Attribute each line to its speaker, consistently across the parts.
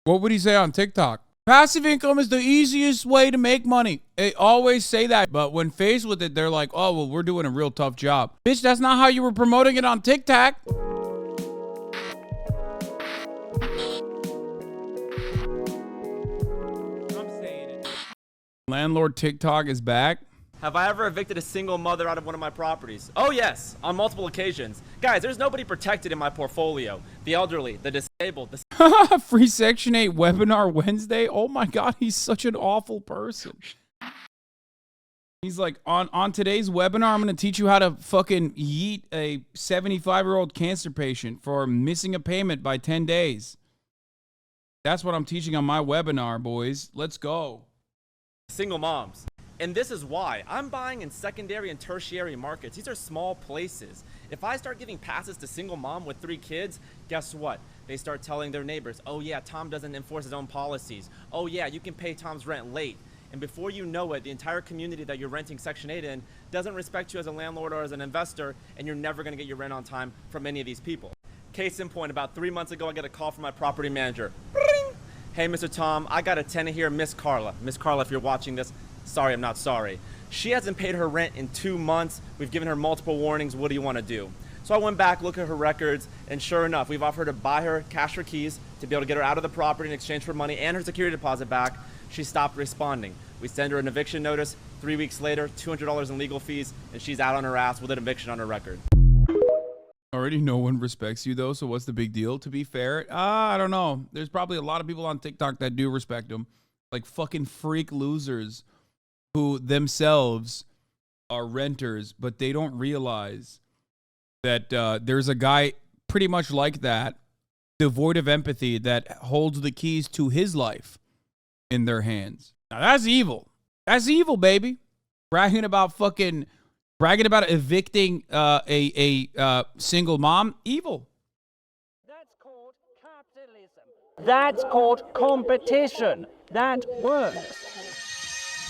Speaker 1: What would he say on TikTok? Passive income is the easiest way to make money. They always say that, but when faced with it, they're like, oh, well, we're doing a real tough job. Bitch, that's not how you were promoting it on TikTok. I'm saying it. Landlord TikTok is back.
Speaker 2: Have I ever evicted a single mother out of one of my properties? Oh yes, on multiple occasions. Guys, there's nobody protected in my portfolio. The elderly, the disabled, the
Speaker 1: Free Section 8 webinar Wednesday. Oh my God, he's such an awful person. He's like, on today's webinar, I'm going to teach you how to fucking yeet a 75-year-old cancer patient for missing a payment by 10 days. That's what I'm teaching on my webinar, boys. Let's go.
Speaker 2: single moms. And this is why I'm buying in secondary and tertiary markets. These are small places. If I start giving passes to single mom with 3 kids, guess what? They start telling their neighbors, oh yeah, Tom doesn't enforce his own policies. Oh yeah, you can pay Tom's rent late. And before you know it, the entire community that you're renting Section 8 in doesn't respect you as a landlord or as an investor, and you're never gonna get your rent on time from any of these people. Case in point, about 3 months ago, I got a call from my property manager. Ring! Hey, Mr. Tom, I got a tenant here, Miss Carla. Miss Carla, if you're watching this, sorry, I'm not sorry. She hasn't paid her rent in 2 months. We've given her multiple warnings. What do you want to do? So I went back, looked at her records, and sure enough, we've offered to buy her cash for keys to be able to get her out of the property in exchange for money and her security deposit back. She stopped responding. We send her an eviction notice. 3 weeks later, $200 in legal fees, and she's out on her ass with an eviction on her record.
Speaker 1: Already no one respects you, though, so what's the big deal? To be fair, I don't know. There's probably a lot of people on TikTok that do respect him. Like fucking freak losers who themselves are renters, but they don't realize that there's a guy pretty much like that, devoid of empathy, that holds the keys to his life in their hands. Now that's evil. That's evil, baby. Bragging about evicting a single mom. Evil.
Speaker 3: That's called capitalism. That's called competition. That works.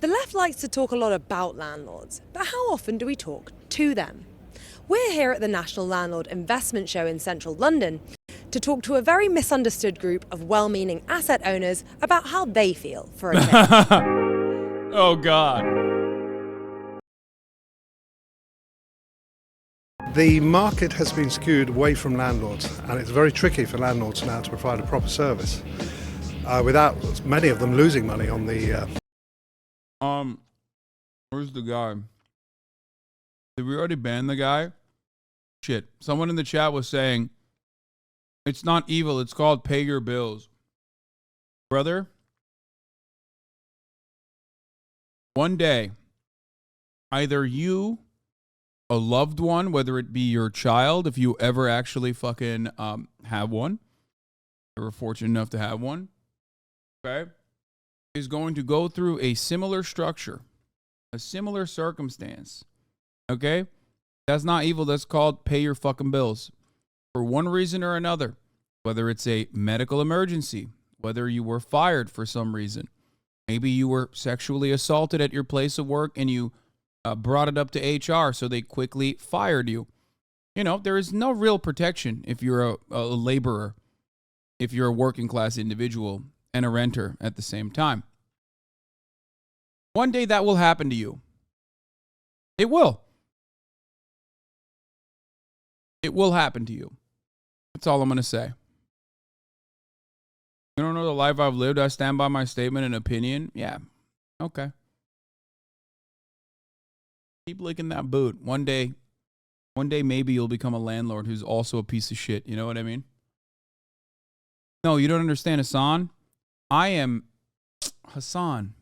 Speaker 4: The left likes to talk a lot about landlords, but how often do we talk to them? We're here at the National Landlord Investment Show in central London to talk to a very misunderstood group of well-meaning asset owners about how they feel for a change.
Speaker 1: Oh, God.
Speaker 5: The market has been skewed away from landlords, and it's very tricky for landlords now to provide a proper service without many of them losing money on the...
Speaker 1: Where's the guy? Did we already ban the guy? Shit. Someone in the chat was saying, it's not evil, it's called pay your bills. Brother, one day, either you, a loved one, whether it be your child, if you ever actually fucking have one, you were fortunate enough to have one, okay, is going to go through a similar structure, a similar circumstance, okay? That's not evil. That's called pay your fucking bills. For one reason or another, whether it's a medical emergency, whether you were fired for some reason, maybe you were sexually assaulted at your place of work and you brought it up to HR, so they quickly fired you. You know, there is no real protection if you're a laborer, if you're a working class individual and a renter at the same time. One day that will happen to you. It will. It will happen to you. That's all I'm going to say. You don't know the life I've lived. I stand by my statement and opinion. Yeah. Okay. Keep licking that boot. One day maybe you'll become a landlord who's also a piece of shit. You know what I mean? No, you don't understand, Hasan. I am Hasan.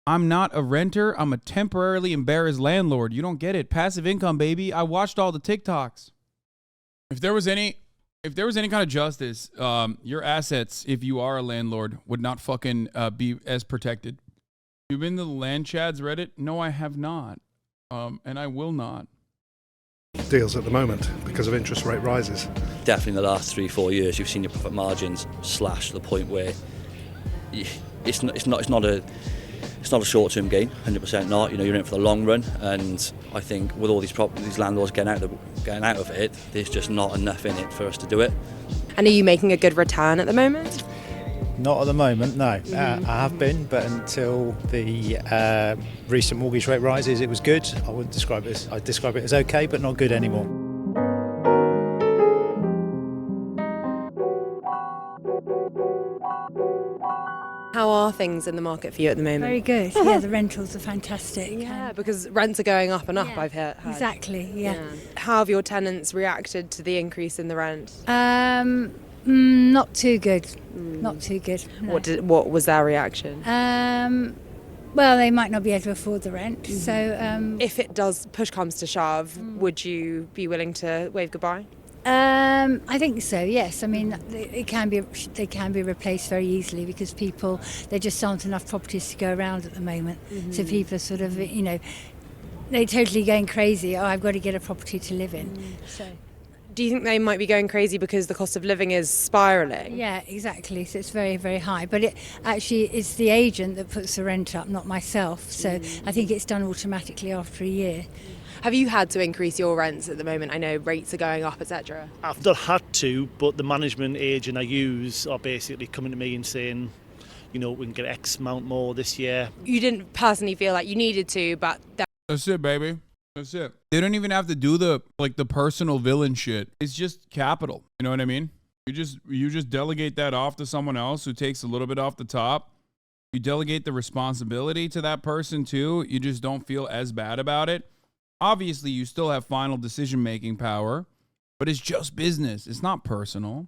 Speaker 1: I'm not a renter. I'm a temporarily embarrassed landlord. You don't get it. Passive income, baby. I watched all the TikToks. If there was any kind of justice, your assets, if you are a landlord, would not fucking be as protected. You've been to the Land Chads Reddit? No, I have not. And I will not.
Speaker 5: deals at the moment because of interest rate rises.
Speaker 6: Definitely in the last 3-4 years, you've seen your profit margins slash to the point where it's not a short-term gain, 100% not. You know, you're in it for the long run, and I think with all these landlords getting out of it, there's just not enough in it for us to do it.
Speaker 4: And are you making a good return at the moment?
Speaker 7: Not at the moment, no. I have been, but until the recent mortgage rate rises, it was good. I wouldn't describe it as, I'd describe it as okay, but not good anymore.
Speaker 4: How are things in the market for you at the moment?
Speaker 8: Very good. Yeah, the rentals are fantastic.
Speaker 4: Yeah, because rents are going up and up,
Speaker 8: Yeah,
Speaker 4: I've heard.
Speaker 8: Exactly, yeah.
Speaker 4: How have your tenants reacted to the increase in the rent?
Speaker 8: Not too good. Not too good. No.
Speaker 4: What was their reaction?
Speaker 8: Well, they might not be able to afford the rent, so...
Speaker 4: If it does, push comes to shove, would you be willing to wave goodbye?
Speaker 8: I think so, yes. I mean, they can be replaced very easily because there just aren't enough properties to go around at the moment. So people are sort of, they're totally going crazy. Oh, I've got to get a property to live in. So.
Speaker 4: Do you think they might be going crazy because the cost of living is spiralling?
Speaker 8: Yeah, exactly. So it's very, very high. But it's the agent that puts the rent up, not myself. So I think it's done automatically after a year.
Speaker 4: Have you had to increase your rents at the moment? I know rates are going up, etc.
Speaker 9: I've not had to, but the management agent I use are basically coming to me and saying, we can get X amount more this year.
Speaker 4: You didn't personally feel like you needed to, but...
Speaker 1: That's it, baby. That's it. They don't even have to do the personal villain shit. It's just capital. You know what I mean? You just delegate that off to someone else who takes a little bit off the top. You delegate the responsibility to that person too. You just don't feel as bad about it. Obviously, you still have final decision-making power, but it's just business. It's not personal.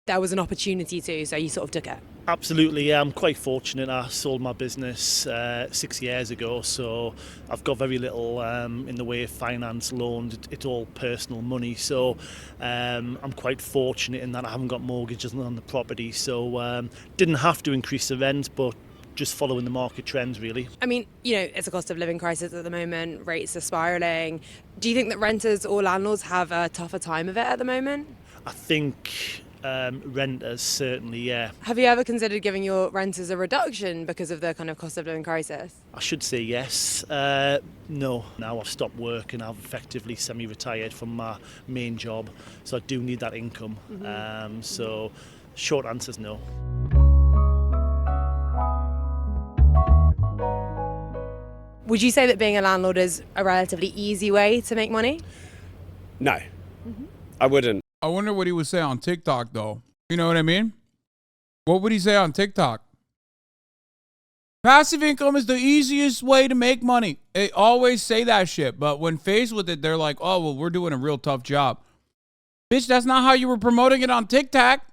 Speaker 4: There was an opportunity to, so you sort of took it.
Speaker 9: Absolutely, yeah. I'm quite fortunate. I sold my business 6 years ago, so I've got very little in the way of finance, loans. It's all personal money, so I'm quite fortunate in that I haven't got mortgages on the property, so didn't have to increase the rent, but just following the market trends, really.
Speaker 4: I mean, it's a cost of living crisis at the moment. Rates are spiralling. Do you think that renters or landlords have a tougher time of it at the moment?
Speaker 9: I think renters, certainly, yeah.
Speaker 4: Have you ever considered giving your renters a reduction because of the kind of cost of living crisis?
Speaker 9: I should say yes. No. Now I've stopped work and I've effectively semi-retired from my main job, so I do need that income. So short answer is no.
Speaker 4: Would you say that being a landlord is a relatively easy way to make money?
Speaker 10: No, I wouldn't.
Speaker 1: I wonder what he would say on TikTok, though. You know what I mean? What would he say on TikTok? Passive income is the easiest way to make money. They always say that shit, but when faced with it, they're like, oh, well, we're doing a real tough job. Bitch, that's not how you were promoting it on TikTok.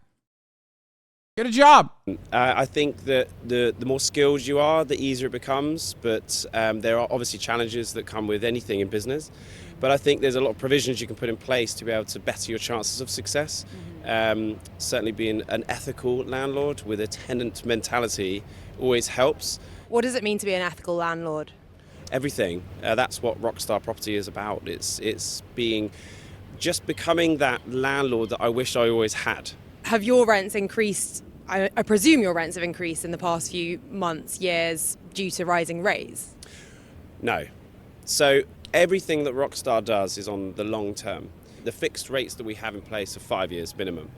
Speaker 1: Get a job.
Speaker 10: I think that the more skilled you are, the easier it becomes. But there are obviously challenges that come with anything in business. But I think there's a lot of provisions you can put in place to be able to better your chances of success. Certainly being an ethical landlord with a tenant mentality always helps.
Speaker 4: What does it mean to be an ethical landlord?
Speaker 10: Everything. That's what Rockstar Property is about. It's becoming that landlord that I wish I always had.
Speaker 4: Have your rents increased? I presume your rents have increased in the past few months, years, due to rising rates?
Speaker 10: No. So everything that Rockstar does is on the long term. The fixed rates that we have in place are 5 years minimum.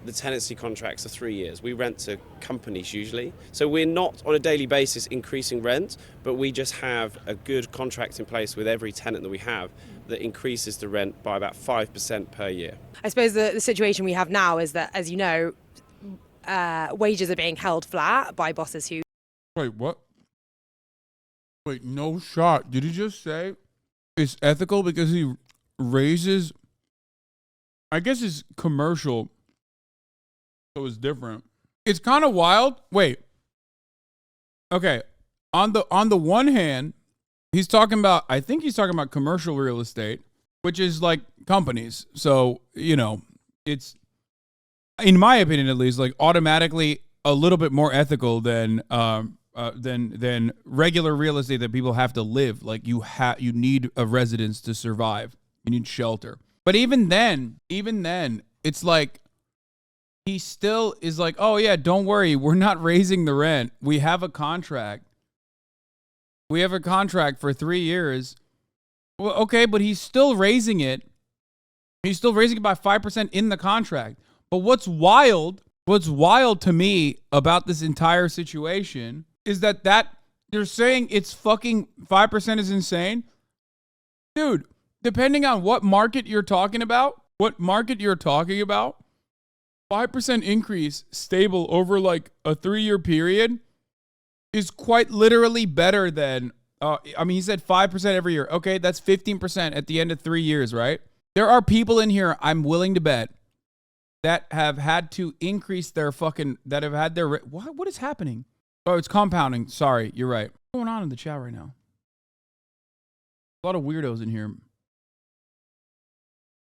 Speaker 10: The tenancy contracts are 3 years. We rent to companies usually. So we're not on a daily basis increasing rent, but we just have a good contract in place with every tenant that we have that increases the rent by about 5% per year.
Speaker 4: I suppose the situation we have now is that, as you know, wages are being held flat by bosses who...
Speaker 1: Wait, what? Wait, no shot. Did he just say it's ethical because he raises... I guess it's commercial, so it's different. It's kind of wild. Wait. Okay. On the one hand, I think he's talking about commercial real estate, which is like companies. So, it's, in my opinion at least, like automatically a little bit more ethical than regular real estate that people have to live. Like you need a residence to survive. You need shelter. But even then, it's like he still is like, oh yeah, don't worry, we're not raising the rent. We have a contract. We have a contract for 3 years. Well, okay, but he's still raising it. He's still raising it by 5% in the contract. But what's wild What's wild to me about this entire situation is that they're saying it's fucking 5% is insane. Dude, depending on what market you're talking about, 5% increase stable over like a 3-year period is quite literally better than, he said 5% every year. Okay, that's 15% at the end of 3 years, right? There are people in here, I'm willing to bet, that have had to increase their what is happening? Oh, it's compounding. Sorry, you're right. What's going on in the chat right now? A lot of weirdos in here.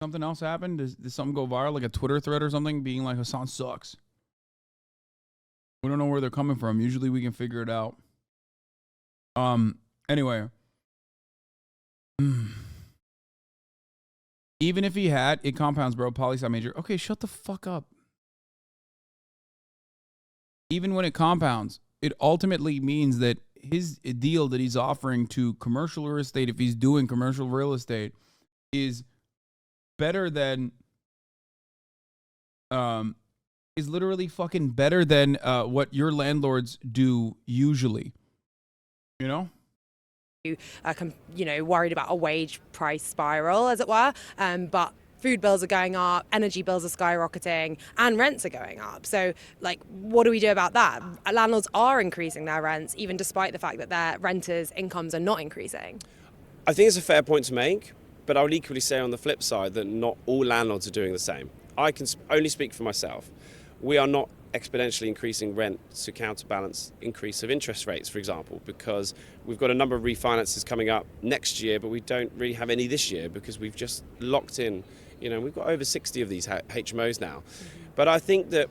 Speaker 1: Something else happened? Did something go viral, like a Twitter thread or something, being like, Hasan sucks? We don't know where they're coming from. Usually we can figure it out. Anyway. Even if he had, it compounds, bro. Poli-sci major. Okay, shut the fuck up. Even when it compounds, it ultimately means that his deal that he's offering to commercial real estate, if he's doing commercial real estate, is better than, is literally fucking better than what your landlords do usually. You know?
Speaker 4: Worried about a wage price spiral, as it were. But food bills are going up, energy bills are skyrocketing, and rents are going up. So, what do we do about that? Landlords are increasing their rents, even despite the fact that their renters' incomes are not increasing.
Speaker 10: I think it's a fair point to make, but I would equally say on the flip side that not all landlords are doing the same. I can only speak for myself. We are not exponentially increasing rent to counterbalance increase of interest rates, for example, because we've got a number of refinances coming up next year, but we don't really have any this year because we've just locked in, we've got over 60 of these HMOs now. But I think that,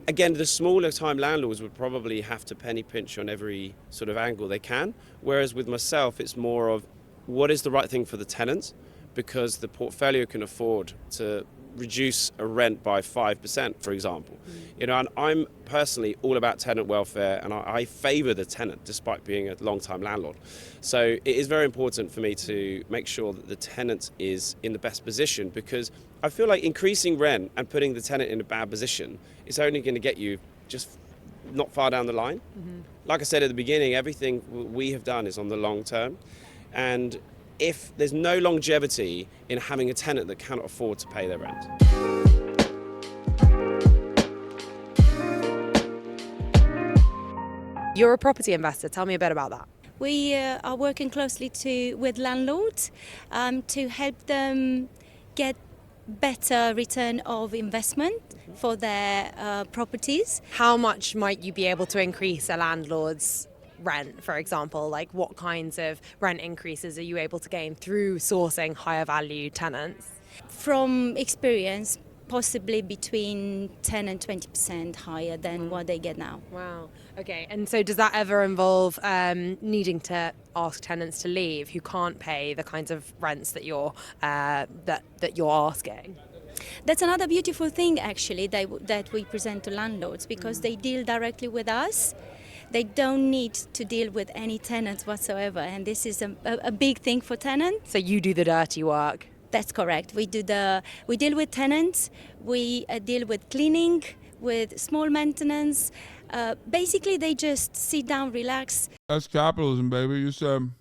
Speaker 10: again, the smaller time landlords would probably have to penny pinch on every sort of angle they can, whereas with myself, it's more of what is the right thing for the tenants, because the portfolio can afford to reduce a rent by 5%, for example. And I'm personally all about tenant welfare, and I favour the tenant despite being a long-time landlord. So it is very important for me to make sure that the tenant is in the best position, because I feel like increasing rent and putting the tenant in a bad position is only going to get you just not far down the line. Like I said at the beginning, everything we have done is on the long term, and if there's no longevity in having a tenant that cannot afford to pay their rent.
Speaker 4: You're a property investor. Tell me a bit about that.
Speaker 11: We are working closely with landlords to help them get better return of investment for their properties.
Speaker 4: How much might you be able to increase a landlord's rent, for example? What kinds of rent increases are you able to gain through sourcing higher value tenants?
Speaker 11: From experience, possibly between 10 and 20% higher than what they get now.
Speaker 4: Wow. Okay. And so does that ever involve needing to ask tenants to leave who can't pay the kinds of rents that you're that you're asking?
Speaker 11: That's another beautiful thing, actually, that we present to landlords, because they deal directly with us. They don't need to deal with any tenants whatsoever, and this is a big thing for tenants.
Speaker 4: So you do the dirty work?
Speaker 11: That's correct. We deal with tenants, we deal with cleaning, with small maintenance. Basically, they just sit down, relax.
Speaker 1: That's capitalism, baby. You said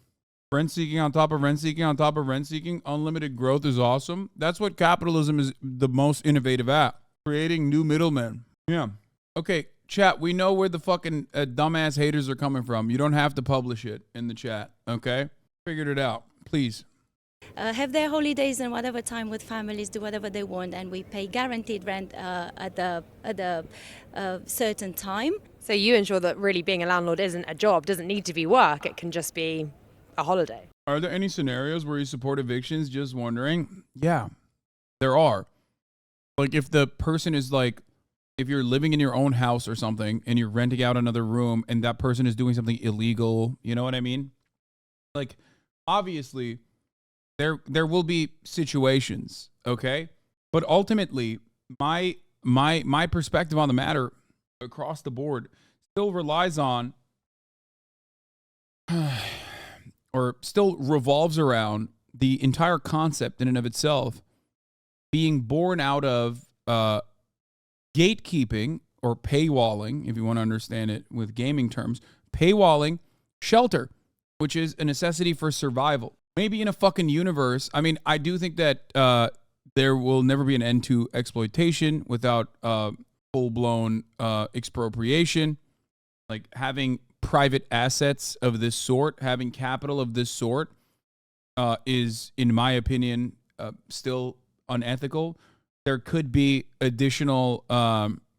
Speaker 1: rent seeking on top of rent seeking on top of rent seeking. Unlimited growth is awesome. That's what capitalism is the most innovative at. Creating new middlemen. Yeah. Okay. Chat, we know where the fucking dumbass haters are coming from. You don't have to publish it in the chat, okay? Figured it out. Please.
Speaker 11: Have their holidays and whatever time with families, do whatever they want, and we pay guaranteed rent at a certain time.
Speaker 4: So you ensure that really being a landlord isn't a job, doesn't need to be work, it can just be a holiday.
Speaker 1: Are there any scenarios where you support evictions? Just wondering. Yeah, there are. If the person is if you're living in your own house or something and you're renting out another room and that person is doing something illegal, you know what I mean? Obviously, there will be situations, okay? But ultimately, my perspective on the matter across the board still relies on or still revolves around the entire concept in and of itself being born out of gatekeeping or paywalling, if you want to understand it with gaming terms, paywalling shelter, which is a necessity for survival. Maybe in a fucking universe, I mean, I do think that there will never be an end to exploitation without full-blown expropriation. Like having private assets of this sort, having capital of this sort is, in my opinion, still unethical. There could be additional,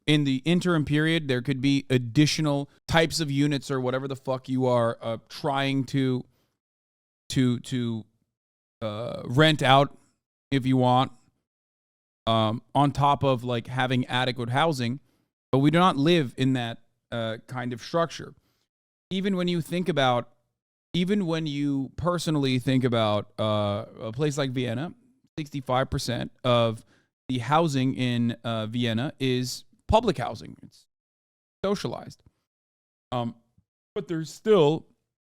Speaker 1: in the interim period, there could be additional types of units or whatever the fuck you are trying to rent out if you want, on top of like having adequate housing. But we do not live in that kind of structure. Even when you personally think about a place like Vienna, 65% of the housing in Vienna is public housing. It's socialized. But there's still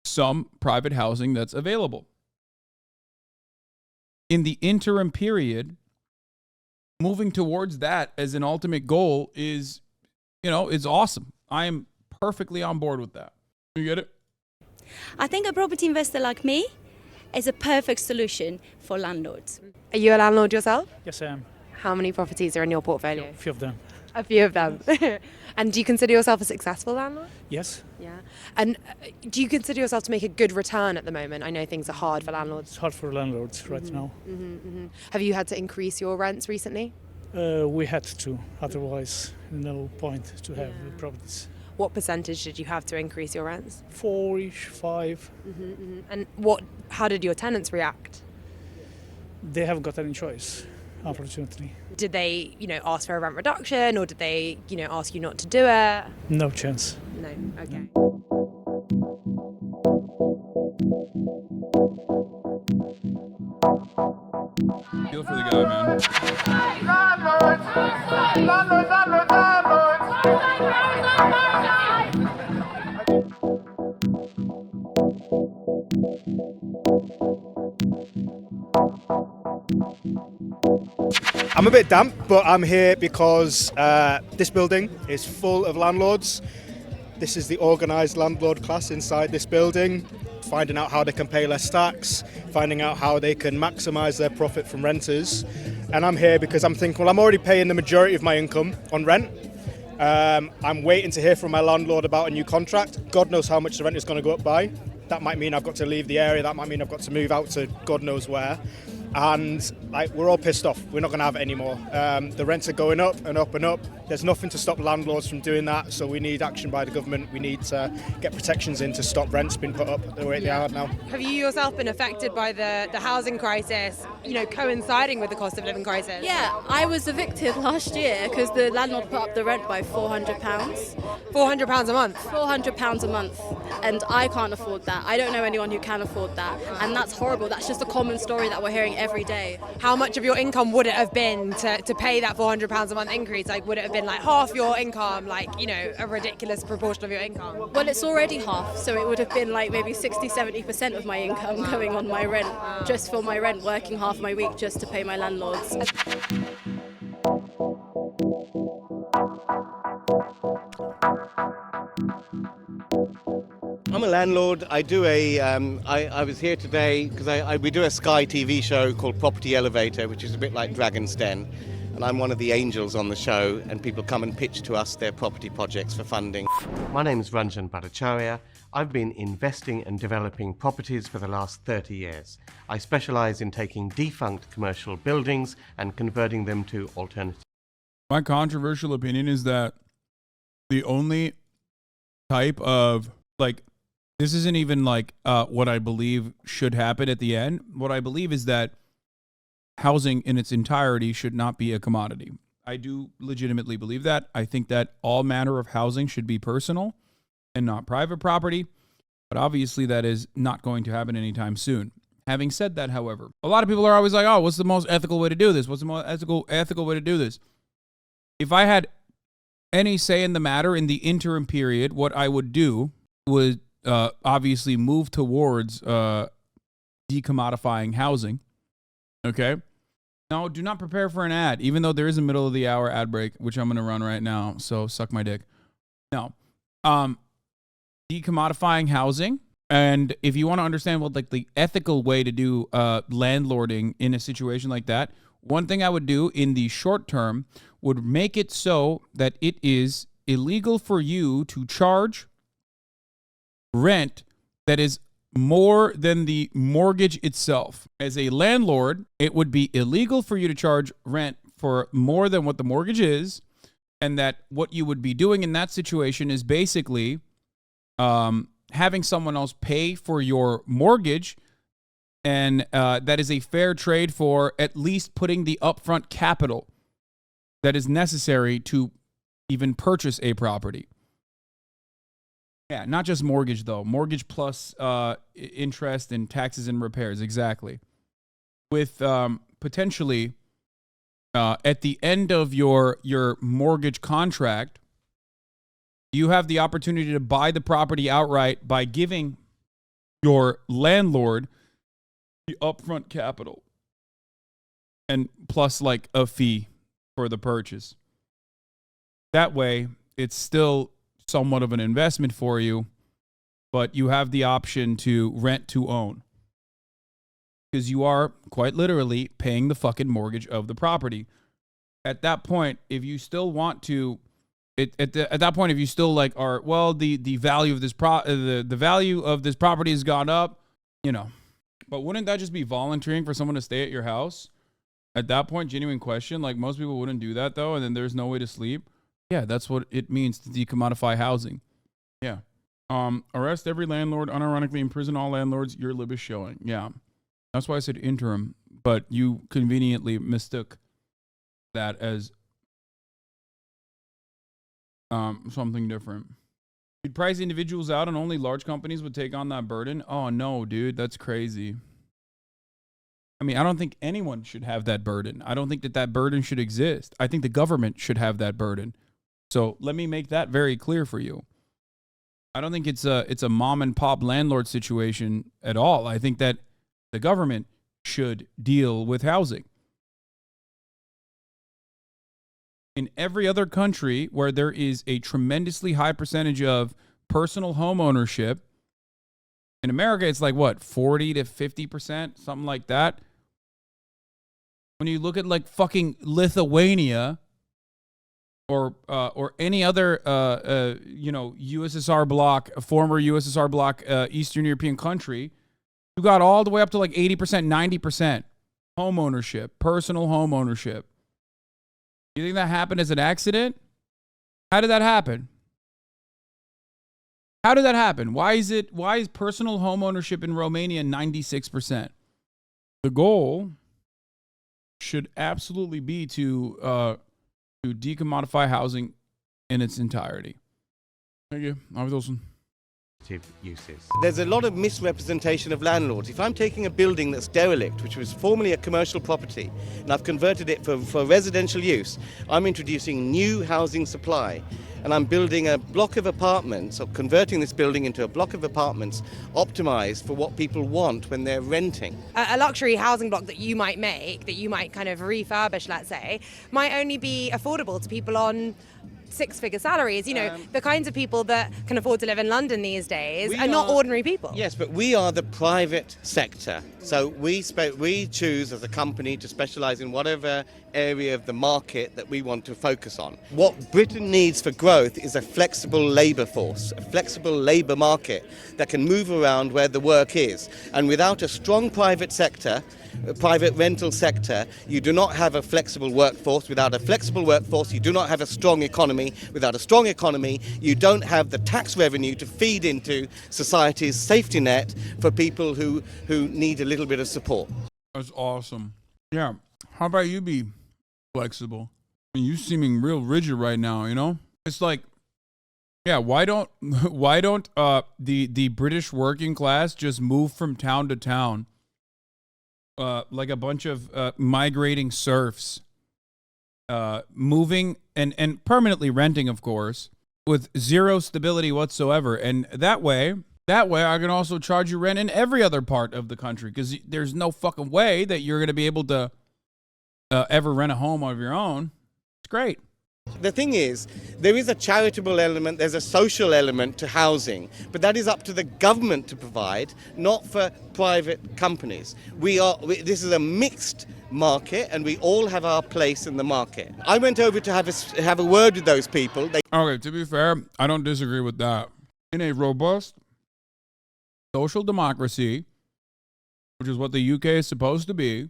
Speaker 1: some private housing that's available. In the interim period, moving towards that as an ultimate goal is, is awesome. I am perfectly on board with that. You get it?
Speaker 11: I think a property investor like me is a perfect solution for landlords.
Speaker 4: Are you a landlord yourself?
Speaker 12: Yes, I am.
Speaker 4: How many properties are in your portfolio?
Speaker 12: A few of them.
Speaker 4: A few of them. And do you consider yourself a successful landlord?
Speaker 12: Yes.
Speaker 4: Yeah. And do you consider yourself to make a good return at the moment? I know things are hard for landlords.
Speaker 12: It's hard for landlords right now.
Speaker 4: Have you had to increase your rents recently?
Speaker 12: We had to, otherwise no point to have properties.
Speaker 4: What percentage did you have to increase your rents?
Speaker 12: 4-ish, 5.
Speaker 4: And how did your tenants react?
Speaker 12: They haven't got any choice, unfortunately.
Speaker 4: Did they, ask for a rent reduction, or did they, ask you not to do it?
Speaker 12: No chance.
Speaker 4: No, okay.
Speaker 1: Feel for the guy, man.
Speaker 13: Landlords! Landlords, landlords, landlords!
Speaker 14: I'm a bit damp, but I'm here because this building is full of landlords. This is the organised landlord class inside this building, finding out how they can pay less tax, finding out how they can maximise their profit from renters. And I'm here because I'm thinking, well, I'm already paying the majority of my income on rent. I'm waiting to hear from my landlord about a new contract. God knows how much the rent is going to go up by. That might mean I've got to leave the area. That might mean I've got to move out to God knows where. And we're all pissed off. We're not going to have it anymore. The rents are going up and up and up. There's nothing to stop landlords from doing that. So we need action by the government. We need to get protections in to stop rents being put up the way they are now.
Speaker 4: Have you yourself been affected by the housing crisis, coinciding with the cost of living crisis?
Speaker 15: Yeah, I was evicted last year because the landlord put up the rent by £400.
Speaker 4: £400 a month?
Speaker 15: £400 a month. And I can't afford that. I don't know anyone who can afford that. And that's horrible. That's just a common story that we're hearing every day.
Speaker 4: How much of your income would it have been to pay that £400 a month increase? Would it have been half your income, a ridiculous proportion of your income?
Speaker 15: Well, it's already half, so it would have been maybe 60-70% of my income going on my rent, just for my rent, working half my week just to pay my landlords.
Speaker 16: I'm a landlord. I do I was here today because we do a Sky TV show called Property Elevator, which is a bit like Dragon's Den. And I'm one of the angels on the show, and people come and pitch to us their property projects for funding. My name is Ranjan Bhattacharya. I've been investing and developing properties for the last 30 years. I specialise in taking defunct commercial buildings and converting them to alternatives.
Speaker 1: My controversial opinion is that the only type of, this isn't even what I believe should happen at the end. What I believe is that housing in its entirety should not be a commodity. I do legitimately believe that. I think that all manner of housing should be personal and not private property. But obviously that is not going to happen anytime soon. Having said that, however, a lot of people are always like, oh, what's the most ethical way to do this? What's the most ethical way to do this? If I had any say in the matter in the interim period, what I would do would obviously move towards decommodifying housing. Okay? No, do not prepare for an ad, even though there is a middle of the hour ad break, which I'm going to run right now. So suck my dick. No. Decommodifying housing. And if you want to understand what like the ethical way to do landlording in a situation like that, one thing I would do in the short term would make it so that it is illegal for you to charge rent that is more than the mortgage itself. As a landlord, it would be illegal for you to charge rent for more than what the mortgage is, and that what you would be doing in that situation is basically having someone else pay for your mortgage, and that is a fair trade for at least putting the upfront capital that is necessary to even purchase a property. Yeah, not just mortgage, though. Mortgage plus interest and taxes and repairs, exactly. With potentially, at the end of your mortgage contract, you have the opportunity to buy the property outright by giving your landlord the upfront capital and plus like a fee for the purchase. That way, it's still somewhat of an investment for you, but you have the option to rent to own, because you are quite literally paying the fucking mortgage of the property. At that point, if you still want to, at that point, if you still like are, well, the value of this the value of this property has gone up, you know, but wouldn't that just be volunteering for someone to stay at your house? At that point, genuine question. Like, most people wouldn't do that though, and then there's no way to sleep. Yeah, that's what it means to decommodify housing. Yeah. Arrest every landlord, unironically imprison all landlords. Your lib is showing. Yeah. That's why I said interim, but you conveniently mistook that as something different. You'd price individuals out and only large companies would take on that burden? Oh, no, dude. That's crazy. I mean, I don't think anyone should have that burden. I don't think that burden should exist. I think the government should have that burden. So let me make that very clear for you. I don't think it's a mom and pop landlord situation at all. I think that the government should deal with housing. In every other country where there is a tremendously high percentage of personal home ownership, in America it's like what, 40 to 50%, something like that. When you look at like fucking Lithuania, or any other USSR bloc, former USSR bloc, Eastern European country, you got all the way up to like 80%, 90% home ownership, personal home ownership. You think that happened as an accident? How did that happen? How did that happen? Why is personal home ownership in Romania 96%? The goal should absolutely be to decommodify housing in its entirety. Thank you. Auf Wiedersehen.
Speaker 16: Uses. There's a lot of misrepresentation of landlords. If I'm taking a building that's derelict, which was formerly a commercial property, and I've converted it for residential use, I'm introducing new housing supply. And I'm building a block of apartments, or converting this building into a block of apartments optimized for what people want when they're renting.
Speaker 4: A luxury housing block that you might make, that you might kind of refurbish, let's say, might only be affordable to people on six-figure salaries. You know, the kinds of people that can afford to live in London these days are not ordinary people.
Speaker 16: Yes, but we are the private sector. So we choose as a company to specialize in whatever area of the market that we want to focus on. What Britain needs for growth is a flexible labour force, a flexible labour market that can move around where the work is. And without a strong private sector, a private rental sector, you do not have a flexible workforce. Without a flexible workforce, you do not have a strong economy. Without a strong economy, you don't have the tax revenue to feed into society's safety net for people who need a little bit of support.
Speaker 1: That's awesome. Yeah. How about you be flexible? I mean, you seeming real rigid right now, you know? It's like, yeah, why don't the British working class just move from town to town? Like a bunch of migrating serfs, moving and permanently renting, of course, with zero stability whatsoever. And that way I can also charge you rent in every other part of the country, because there's no fucking way that you're going to be able to ever rent a home of your own, it's great.
Speaker 16: The thing is, there is a charitable element, there's a social element to housing, but that is up to the government to provide, not for private companies. This is a mixed market, and we all have our place in the market. I went over to have a word with those people.
Speaker 1: Okay, to be fair, I don't disagree with that. In a robust social democracy, which is what the UK is supposed to be,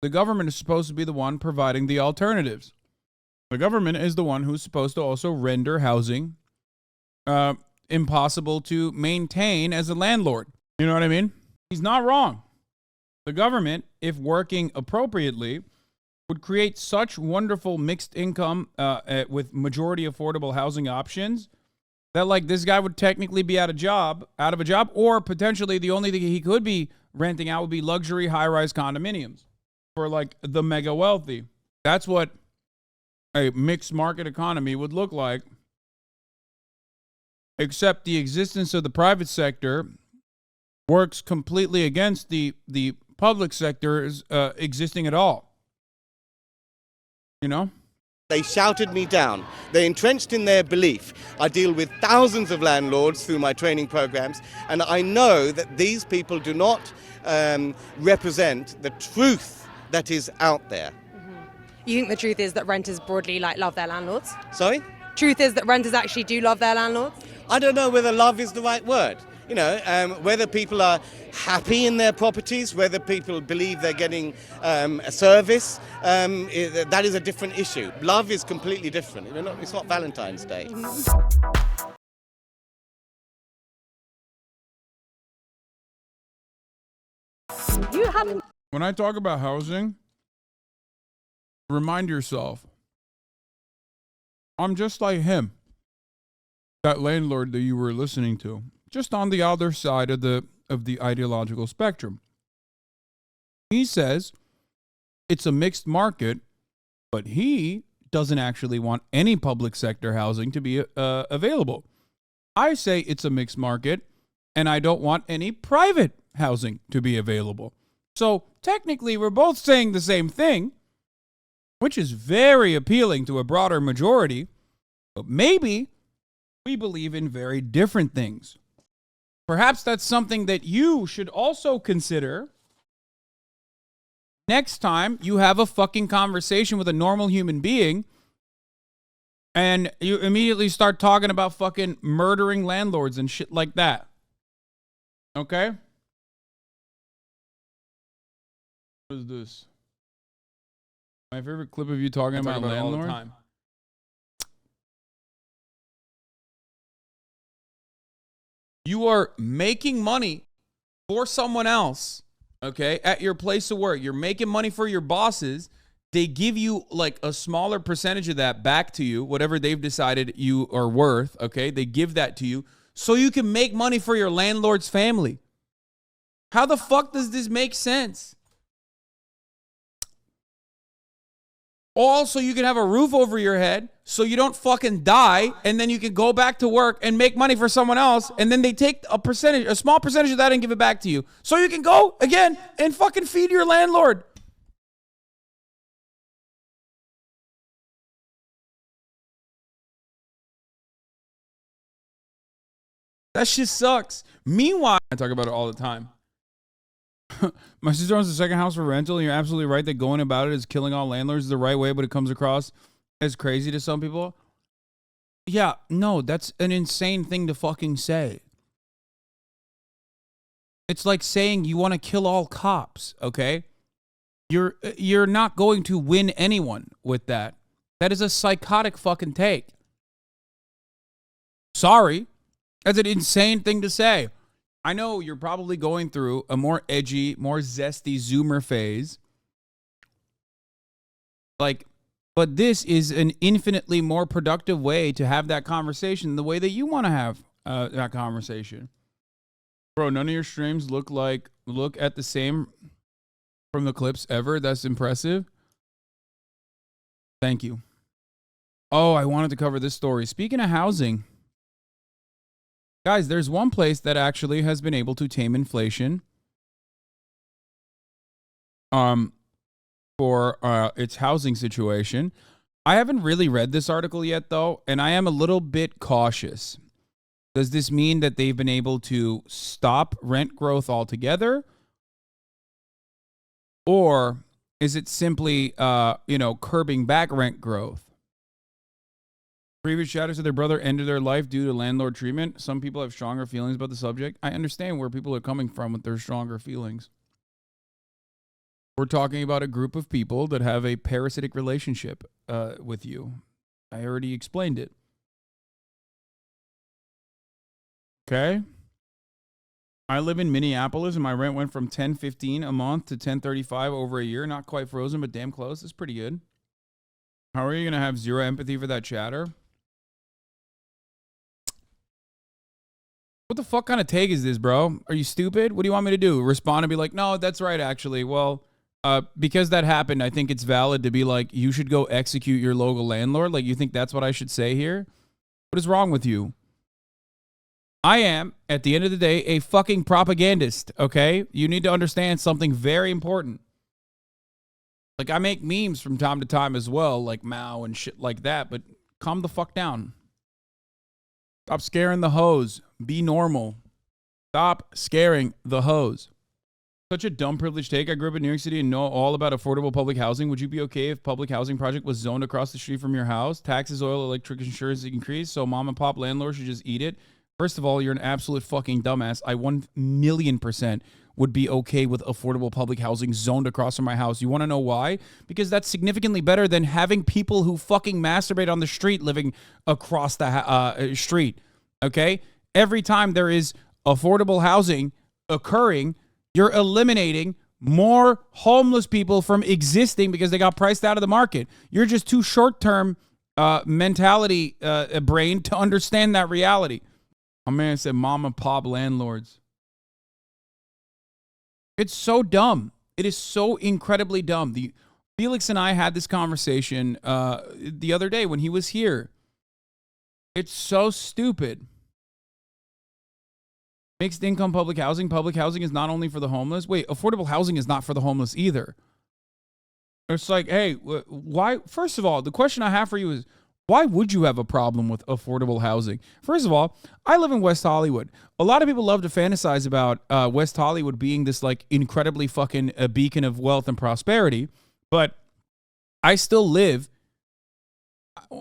Speaker 1: the government is supposed to be the one providing the alternatives. The government is the one who's supposed to also render housing impossible to maintain as a landlord. You know what I mean? He's not wrong. The government, if working appropriately, would create such wonderful mixed income with majority affordable housing options that, like, this guy would technically be out of a job, or potentially the only thing he could be renting out would be luxury high-rise condominiums for, like, the mega wealthy. That's what a mixed market economy would look like, except the existence of the private sector works completely against the public sector's existing at all. You know?
Speaker 16: They shouted me down. They entrenched in their belief. I deal with thousands of landlords through my training programs, and I know that these people do not represent the truth that is out there.
Speaker 4: You think the truth is that renters broadly love their landlords?
Speaker 16: Sorry?
Speaker 4: Truth is that renters actually do love their landlords?
Speaker 16: I don't know whether love is the right word. You know, whether people are happy in their properties, whether people believe they're getting a service, that is a different issue. Love is completely different. It's not Valentine's Day.
Speaker 1: When I talk about housing, remind yourself, I'm just like him, that landlord that you were listening to, just on the other side of the ideological spectrum. He says it's a mixed market, but he doesn't actually want any public sector housing to be available. I say it's a mixed market, and I don't want any private housing to be available. So technically, we're both saying the same thing, which is very appealing to a broader majority, but maybe we believe in very different things. Perhaps that's something that you should also consider next time you have a fucking conversation with a normal human being and you immediately start talking about fucking murdering landlords and shit like that. Okay? What is this? My favorite clip of you talking about landlord? All the time. You are making money for someone else, okay, at your place of work. You're making money for your bosses. They give you like a smaller percentage of that back to you, whatever they've decided you are worth, okay? They give that to you so you can make money for your landlord's family. How the fuck does this make sense? Also, you can have a roof over your head so you don't fucking die, and then you can go back to work and make money for someone else, and then they take a small percentage of that and give it back to you. So you can go again and fucking feed your landlord. That shit sucks. Meanwhile, I talk about it all the time. My sister owns a second house for rental, and you're absolutely right that going about it is killing all landlords the right way, but it comes across as crazy to some people. Yeah, no, that's an insane thing to fucking say. It's like saying you want to kill all cops, okay? You're not going to win anyone with that. That is a psychotic fucking take. Sorry. That's an insane thing to say. I know you're probably going through a more edgy, more zesty Zoomer phase. But this is an infinitely more productive way to have that conversation, the way that you want to have that conversation. Bro, none of your streams look at the same from the clips ever. That's impressive. Thank you. Oh, I wanted to cover this story. Speaking of housing, guys, there's one place that actually has been able to tame inflation. for its housing situation. I haven't really read this article yet, though, and I am a little bit cautious. Does this mean that they've been able to stop rent growth altogether? Or is it simply, curbing back rent growth? Previous chatters said their brother ended their life due to landlord treatment. Some people have stronger feelings about the subject. I understand where people are coming from with their stronger feelings. We're talking about a group of people that have a parasitic relationship with you. I already explained it. Okay? I live in Minneapolis, and my rent went from $10.15 a month to $10.35 over a year. Not quite frozen, but damn close. It's pretty good. How are you going to have zero empathy for that chatter? What the fuck kind of take is this, bro? Are you stupid? What do you want me to do? Respond and be like, no, that's right, actually. Well, because that happened, I think it's valid to be like, you should go execute your local landlord. Like, you think that's what I should say here? What is wrong with you? I am, at the end of the day, a fucking propagandist, okay? You need to understand something very important. Like, I make memes from time to time as well, like Mao and shit like that, but calm the fuck down. Stop scaring the hoes. Be normal. Stop scaring the hoes. Such a dumb privileged take. I grew up in New York City and know all about affordable public housing. Would you be okay if public housing project was zoned across the street from your house? Taxes, oil, electric, insurance increase, so mom and pop landlords should just eat it? First of all, you're an absolute fucking dumbass. I 1,000,000% would be okay with affordable public housing zoned across from my house. You want to know why? Because that's significantly better than having people who fucking masturbate on the street living across the street. Okay? Every time there is affordable housing occurring, you're eliminating more homeless people from existing because they got priced out of the market. You're just too short-term mentality brain to understand that reality. My man said mom and pop landlords. It's so dumb. It is so incredibly dumb. Felix and I had this conversation the other day when he was here. It's so stupid. Mixed income public housing. Public housing is not only for the homeless. Wait, affordable housing is not for the homeless either. It's like, hey, why? First of all, the question I have for you is, why would you have a problem with affordable housing? First of all, I live in West Hollywood. A lot of people love to fantasize about West Hollywood being this like incredibly fucking beacon of wealth and prosperity. But I still live,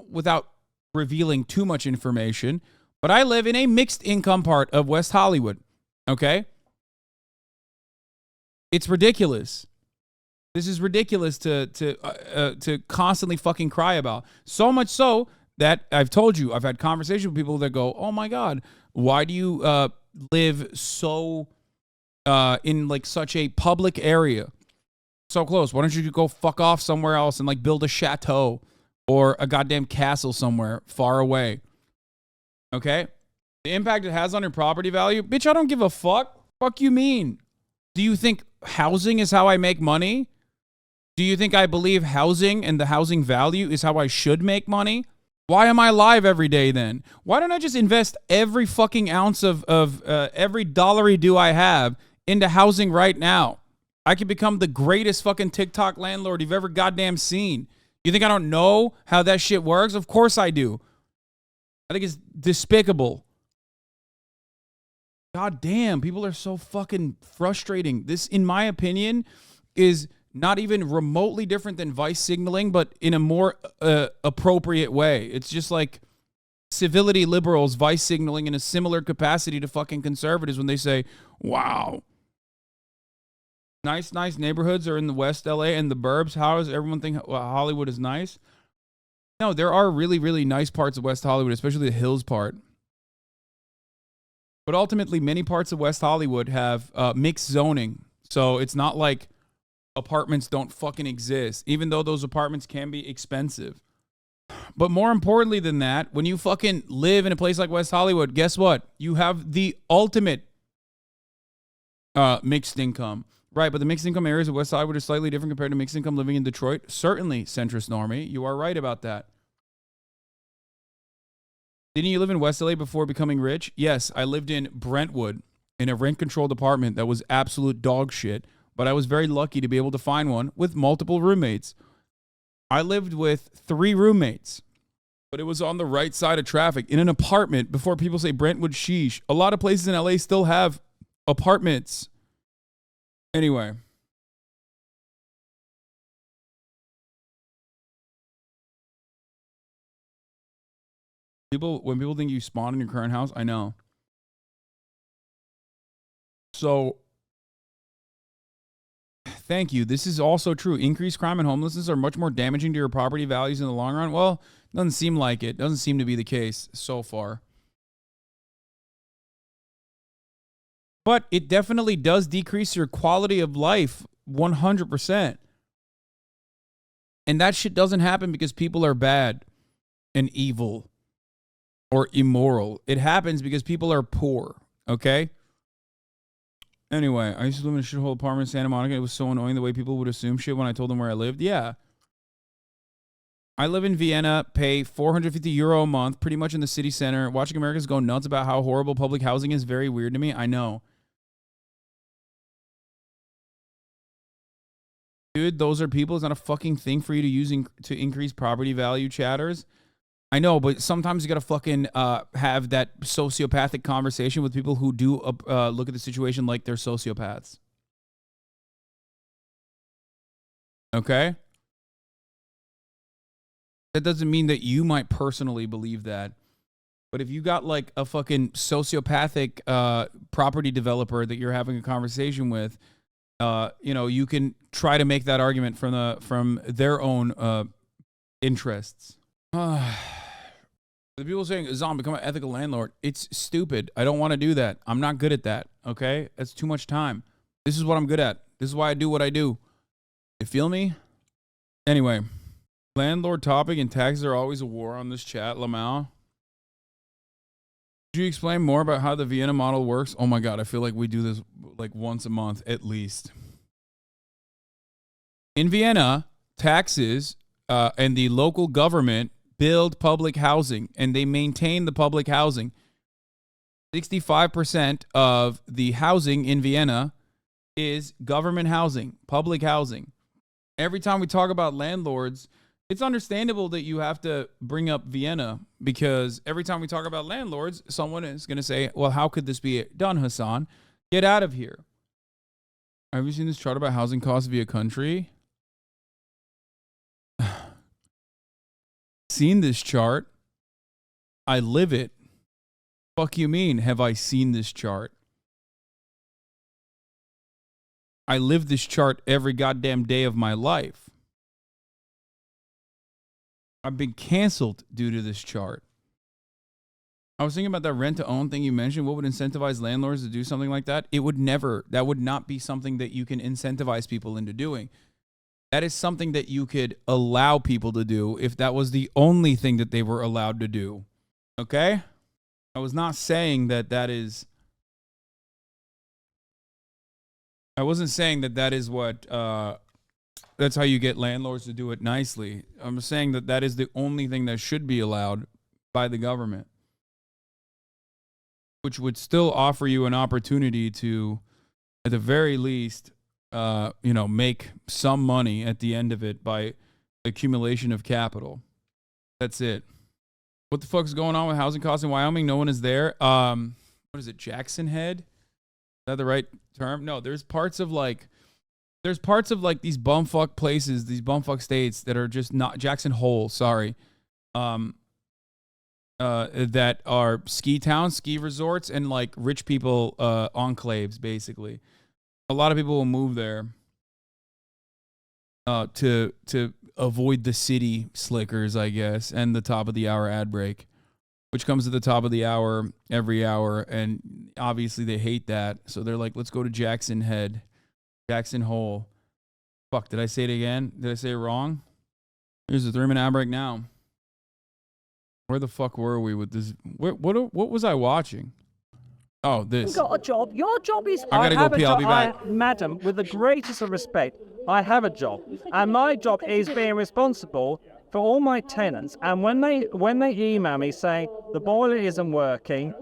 Speaker 1: without revealing too much information, but I live in a mixed income part of West Hollywood. Okay? It's ridiculous. This is ridiculous to constantly fucking cry about. So much so that I've told you, I've had conversations with people that go, oh my God, why do you live so in like such a public area? So close. Why don't you go fuck off somewhere else and like build a chateau or a goddamn castle somewhere far away? Okay? The impact it has on your property value? Bitch, I don't give a fuck. Fuck you mean? Do you think housing is how I make money? Do you think I believe housing and the housing value is how I should make money? Why am I alive every day then? Why don't I just invest every fucking ounce of every dollary do I have into housing right now? I could become the greatest fucking TikTok landlord you've ever goddamn seen. You think I don't know how that shit works? Of course I do. I think it's despicable. God damn, people are so fucking frustrating. This, in my opinion, is not even remotely different than vice signaling, but in a more appropriate way. It's just like civility liberals vice signaling in a similar capacity to fucking conservatives when they say, wow, nice neighborhoods are in the West LA and the burbs. How does everyone think Hollywood is nice? No, there are really, really nice parts of West Hollywood, especially the Hills part. But ultimately, many parts of West Hollywood have mixed zoning. So it's not like apartments don't fucking exist, even though those apartments can be expensive. But more importantly than that, when you fucking live in a place like West Hollywood, guess what? You have the ultimate mixed income. Right, but the mixed income areas of West Hollywood are slightly different compared to mixed income living in Detroit. Certainly, centrist normie. You are right about that. Didn't you live in West LA before becoming rich? Yes, I lived in Brentwood in a rent-controlled apartment that was absolute dog shit. but I was very lucky to be able to find one with multiple roommates. I lived with 3 roommates, but it was on the right side of traffic in an apartment before people say Brentwood sheesh. A lot of places in LA still have apartments. Anyway. When people think you spawn in your current house, I know. So, thank you. This is also true. Increased crime and homelessness are much more damaging to your property values in the long run. Well, doesn't seem like it. Doesn't seem to be the case so far. But it definitely does decrease your quality of life 100%. And that shit doesn't happen because people are bad and evil or immoral. It happens because people are poor, okay? Anyway, I used to live in a shithole apartment in Santa Monica. It was so annoying the way people would assume shit when I told them where I lived. Yeah. I live in Vienna, pay €450 a month, pretty much in the city center. Watching Americans go nuts about how horrible public housing is very weird to me. I know. Dude, those are people. It's not a fucking thing for you to use to increase property value, chatters. I know, but sometimes you gotta fucking have that sociopathic conversation with people who do look at the situation like they're sociopaths. Okay? That doesn't mean that you might personally believe that. But if you got like a fucking sociopathic property developer that you're having a conversation with, you know, you can try to make that argument from their own interests. The people saying, Zom, become an ethical landlord. It's stupid. I don't want to do that. I'm not good at that. Okay? That's too much time. This is what I'm good at. This is why I do what I do. You feel me? Anyway, landlord topic and taxes are always a war on this chat, Lamau. Could you explain more about how the Vienna model works? Oh my God, I feel like we do this like once a month at least. In Vienna, taxes and the local government build public housing and they maintain the public housing. 65% of the housing in Vienna is government housing, public housing. Every time we talk about landlords, it's understandable that you have to bring up Vienna because every time we talk about landlords, someone is going to say, well, how could this be done, Hasan? Get out of here. Have you seen this chart about housing costs via country? Seen this chart? I live it. Fuck you mean, have I seen this chart? I live this chart every goddamn day of my life. I've been canceled due to this chart. I was thinking about that rent-to-own thing you mentioned. What would incentivize landlords to do something like that? It would never. That would not be something that you can incentivize people into doing. That is something that you could allow people to do if that was the only thing that they were allowed to do. Okay? I was not saying that that is... I wasn't saying that that is what... that's how you get landlords to do it nicely. I'm saying that that is the only thing that should be allowed by the government. Which would still offer you an opportunity to, at the very least... you know, make some money at the end of it by accumulation of capital. That's it. What the fuck is going on with housing costs in Wyoming? No one is there. What is it? Jackson Head? Is that the right term? No, there's parts of like these bumfuck places, these bumfuck states that are just not Jackson Hole, sorry. That are ski towns, ski resorts, and like rich people enclaves, basically. A lot of people will move there to avoid the city slickers, I guess, and the top of the hour ad break, which comes at the top of the hour every hour, and obviously they hate that, so they're like, let's go to Jackson Head, Jackson Hole. Fuck, did I say it again? Did I say it wrong? Here's the 3-minute ad break now. Where the fuck were we with this? What was I watching? Oh, this.
Speaker 3: You've got a job. Your job is...
Speaker 1: I gotta go pee. I'll be back.
Speaker 3: Madam, with the greatest of respect, I have a job. And my job is being responsible for all my tenants. And when they email me saying the boiler isn't working,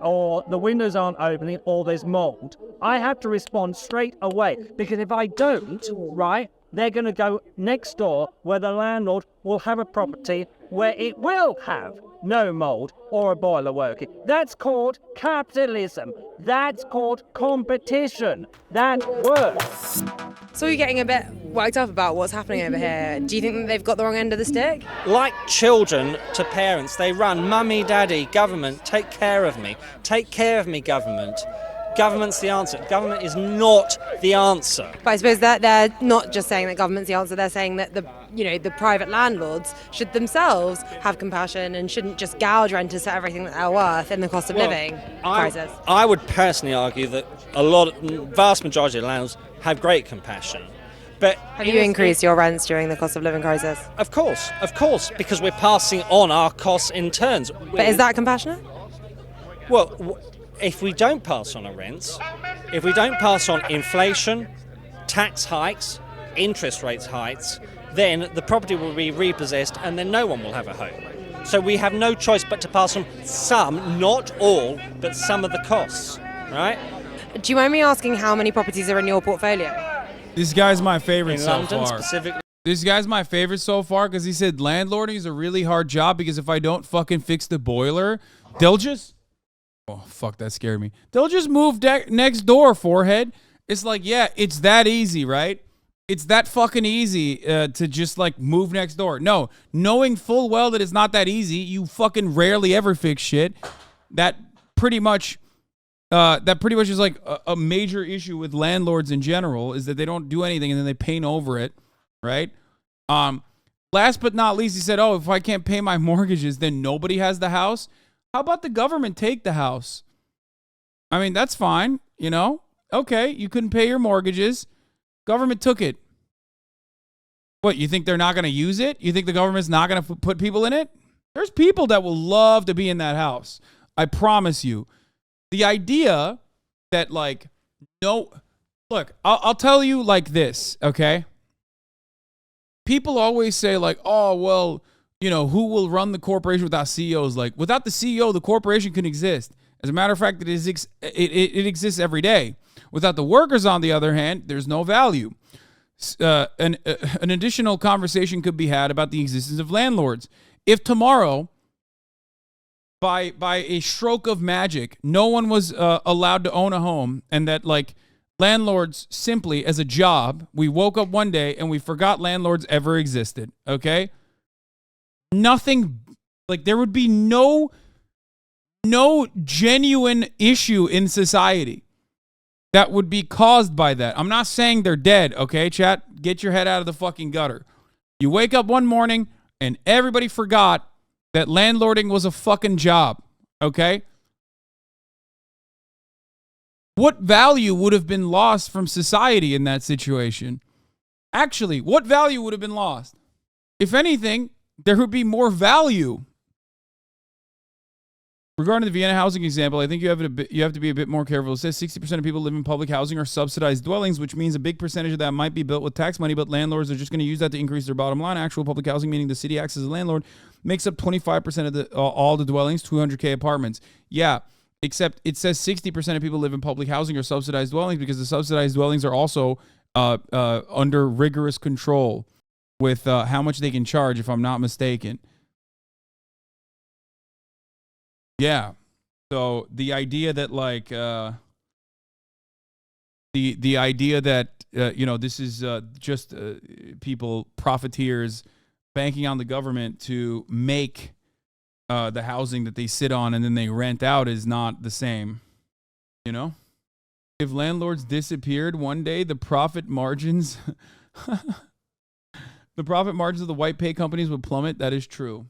Speaker 3: or the windows aren't opening, or there's mold, I have to respond straight away. Because if I don't, right, they're going to go next door where the landlord will have a property where it will have no mold or a boiler working. That's called capitalism. That's called competition. That works.
Speaker 4: So you're getting a bit worked up about what's happening over here. Do you think that they've got the wrong end of the stick?
Speaker 17: Like children to parents, they run, mummy, daddy, government, take care of me. Take care of me, government. Government's the answer. Government is not the answer.
Speaker 4: But I suppose that they're not just saying that government's the answer, they're saying that the private landlords should themselves have compassion and shouldn't just gouge renters for everything that they're worth in the cost of living crisis.
Speaker 17: I would personally argue that vast majority of landlords have great compassion. But
Speaker 4: have you increased your rents during the cost of living crisis?
Speaker 17: Of course, because we're passing on our costs in turns.
Speaker 4: But is that compassionate?
Speaker 17: Well, if we don't pass on our rents, if we don't pass on inflation, tax hikes, interest rates hikes, then the property will be repossessed and then no one will have a home. So we have no choice but to pass on some, not all, but some of the costs, right?
Speaker 4: Do you mind me asking how many properties are in your portfolio?
Speaker 1: This guy's my favorite
Speaker 17: In
Speaker 1: so
Speaker 17: London,
Speaker 1: far.
Speaker 17: specifically.
Speaker 1: This guy's my favorite so far because he said landlording is a really hard job because if I don't fucking fix the boiler, they'll just... Oh, fuck, that scared me. They'll just move next door, forehead. It's like, yeah, it's that easy, right? It's that fucking easy to just, like, move next door. No, knowing full well that it's not that easy, you fucking rarely ever fix shit. That pretty much is, like, a major issue with landlords in general, is that they don't do anything and then they paint over it, right? Last but not least, he said, oh, if I can't pay my mortgages, then nobody has the house. How about the government take the house? I mean, that's fine, you know? Okay, you couldn't pay your mortgages. Government took it. What, you think they're not going to use it? You think the government's not going to put people in it? There's people that will love to be in that house. I promise you. The idea that, like, no... Look, I'll tell you like this, okay? People always say, like, oh, well... You know, who will run the corporation without CEOs? Like, without the CEO, the corporation can exist. As a matter of fact, it exists every day. Without the workers, on the other hand, there's no value. An additional conversation could be had about the existence of landlords. If tomorrow, by a stroke of magic, no one was allowed to own a home, and that, like, landlords simply, as a job, we woke up one day and we forgot landlords ever existed, okay? Nothing, like, there would be no genuine issue in society that would be caused by that. I'm not saying they're dead, okay, chat? Get your head out of the fucking gutter. You wake up one morning and everybody forgot that landlording was a fucking job, okay? What value would have been lost from society in that situation? Actually, what value would have been lost? If anything, there would be more value. Regarding the Vienna housing example, I think you have to be a bit more careful. It says 60% of people live in public housing or subsidized dwellings, which means a big percentage of that might be built with tax money, but landlords are just going to use that to increase their bottom line. Actual public housing, meaning the city acts as a landlord, makes up 25% of all the dwellings, 200K apartments. Yeah, except it says 60% of people live in public housing or subsidized dwellings because the subsidized dwellings are also under rigorous control with how much they can charge, if I'm not mistaken. Yeah. So the idea that, like, the idea that, you know, this is just people, profiteers, banking on the government to make the housing that they sit on and then they rent out is not the same, you know? If landlords disappeared one day, the profit margins... The profit margins of the white pay companies would plummet. That is true.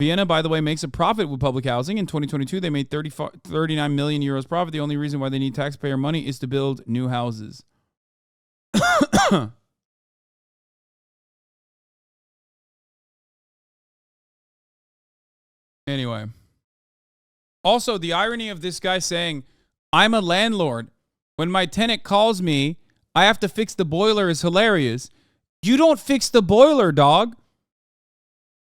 Speaker 1: Vienna, by the way, makes a profit with public housing. In 2022, they made 39 million euros profit. The only reason why they need taxpayer money is to build new houses. Anyway. Also, the irony of this guy saying, I'm a landlord. When my tenant calls me, I have to fix the boiler is hilarious. You don't fix the boiler, dog.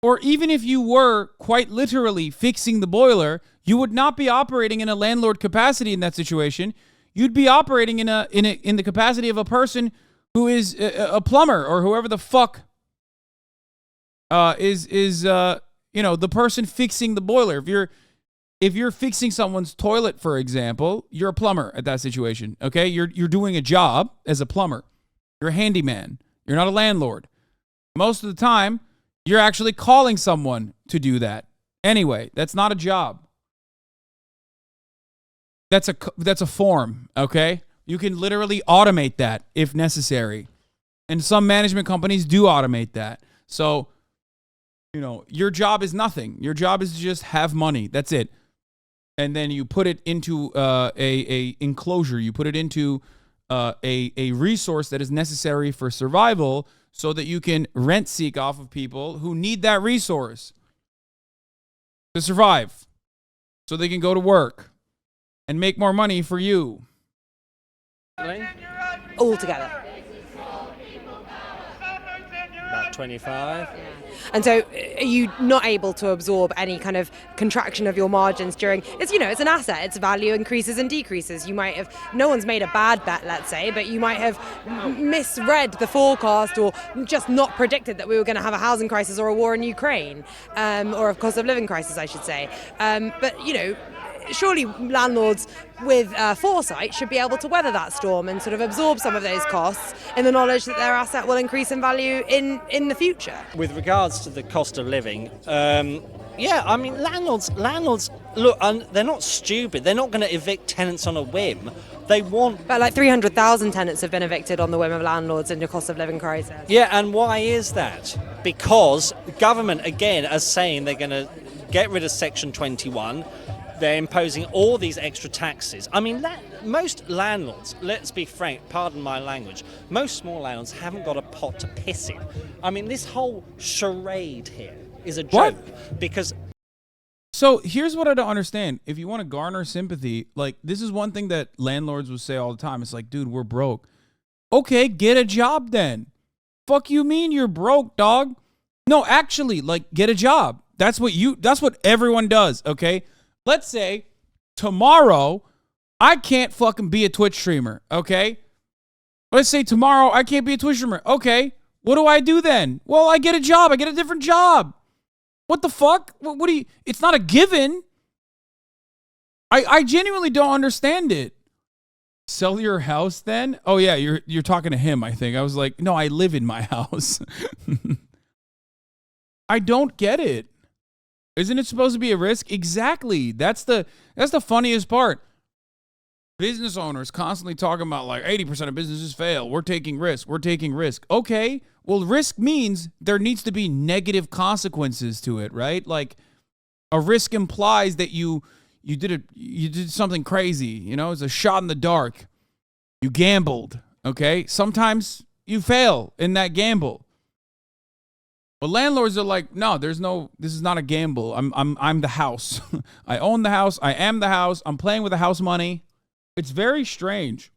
Speaker 1: Or even if you were quite literally fixing the boiler, You would not be operating in a landlord capacity in that situation. You'd be operating in the capacity of a person who is a plumber or whoever the fuck is the person fixing the boiler. If you're fixing someone's toilet, for example, you're a plumber at that situation. Okay, you're doing a job as a plumber. You're a handyman. You're not a landlord. Most of the time, you're actually calling someone to do that. Anyway, that's not a job. That's a form, okay? You can literally automate that if necessary. And some management companies do automate that. So, your job is nothing. Your job is to just have money. That's it. And then you put it into a enclosure. You put it into a resource that is necessary for survival so that you can rent seek off of people who need that resource to survive so they can go to work and make more money for you.
Speaker 4: All together.
Speaker 17: About 25.
Speaker 4: And so are you not able to absorb any kind of contraction of your margins during, it's an asset, its value increases and decreases. You might have, no one's made a bad bet, let's say, but you might have misread the forecast or just not predicted that we were going to have a housing crisis or a war in Ukraine, or a cost of living crisis, I should say. But surely landlords with foresight should be able to weather that storm and sort of absorb some of those costs in the knowledge that their asset will increase in value in the future.
Speaker 17: With regards to the cost of living, landlords, look, they're not stupid. They're not going to evict tenants on a whim. They want...
Speaker 4: But like 300,000 tenants have been evicted on the whim of landlords in the cost of living crisis.
Speaker 17: Yeah, and why is that? Because government, again, are saying they're going to get rid of Section 21. They're imposing all these extra taxes. I mean, most landlords, let's be frank, pardon my language, most small landlords haven't got a pot to piss in. I mean, this whole charade here is a joke. Because...
Speaker 1: So here's what I don't understand. If you want to garner sympathy, like, this is one thing that landlords will say all the time. It's like, dude, we're broke. Okay, get a job then. Fuck you mean you're broke, dog? No, actually, like, get a job. That's what everyone does, okay? Let's say tomorrow I can't fucking be a Twitch streamer, okay? Let's say tomorrow I can't be a Twitch streamer. Okay, what do I do then? Well, I get a job. I get a different job. What the fuck? What do you... It's not a given. I genuinely don't understand it. Sell your house then? Oh yeah, you're talking to him, I think. I was like, no, I live in my house. I don't get it. Isn't it supposed to be a risk? Exactly. That's the funniest part. Business owners constantly talking about like 80% of businesses fail. We're taking risk. We're taking risk. Okay. Well, risk means there needs to be negative consequences to it, right? Like a risk implies that you did something crazy. It's a shot in the dark. You gambled. Okay. Sometimes you fail in that gamble. But landlords are like, no, this is not a gamble. I'm the house. I own the house. I am the house. I'm playing with the house money. It's very strange.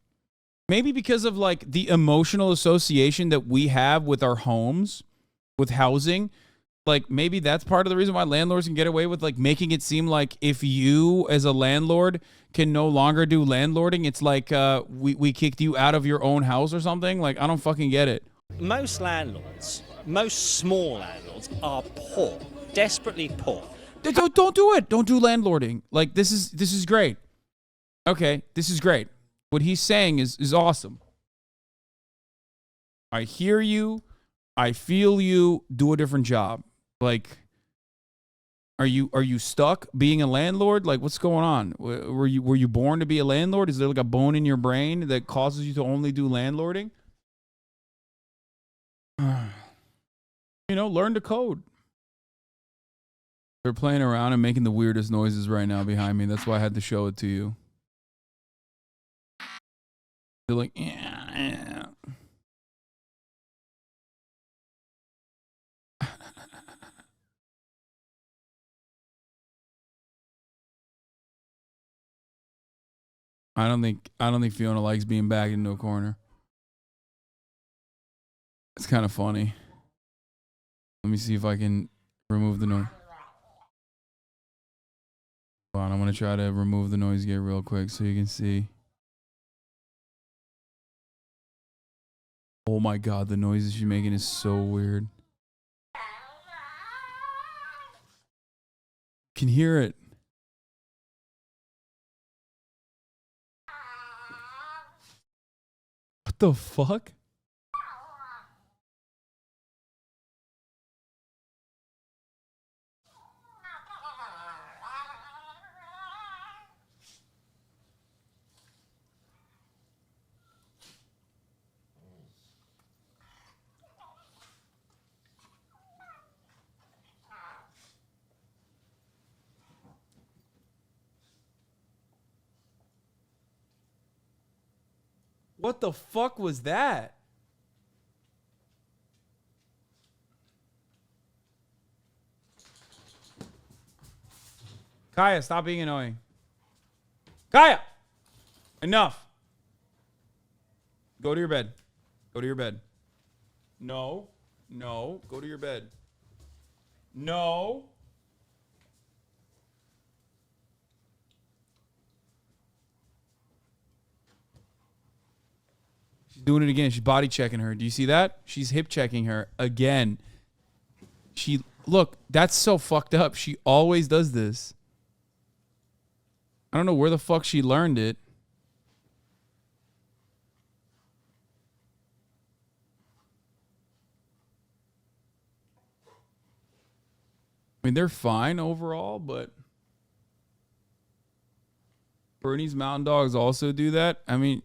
Speaker 1: Maybe because of like the emotional association that we have with our homes, with housing. Like maybe that's part of the reason why landlords can get away with like making it seem like if you as a landlord can no longer do landlording, it's like we kicked you out of your own house or something. Like I don't fucking get it.
Speaker 17: Most small landlords are poor, desperately poor.
Speaker 1: Don't do it. Don't do landlording. Like this is great. Okay, this is great. What he's saying is awesome. I hear you. I feel you. Do a different job. Like, are you stuck being a landlord? Like, what's going on? Were you born to be a landlord? Is there like a bone in your brain that causes you to only do landlording? Learn to code. They're playing around and making the weirdest noises right now behind me. That's why I had to show it to you. They're like, yeah. I don't think Fiona likes being backed into a corner. It's kind of funny. Let me see if I can remove the noise. Hold on, I'm going to try to remove the noise gate real quick so you can see. Oh my God, the noises she's making is so weird. Can hear it. What the fuck? What the fuck was that? Kaya, stop being annoying. Kaya! Enough. Go to your bed. Go to your bed. No. No. Go to your bed. No. She's doing it again. She's body checking her. Do you see that? She's hip checking her again. Look, that's so fucked up. She always does this. I don't know where the fuck she learned it. I mean, they're fine overall, but Bernese Mountain Dogs also do that. I mean,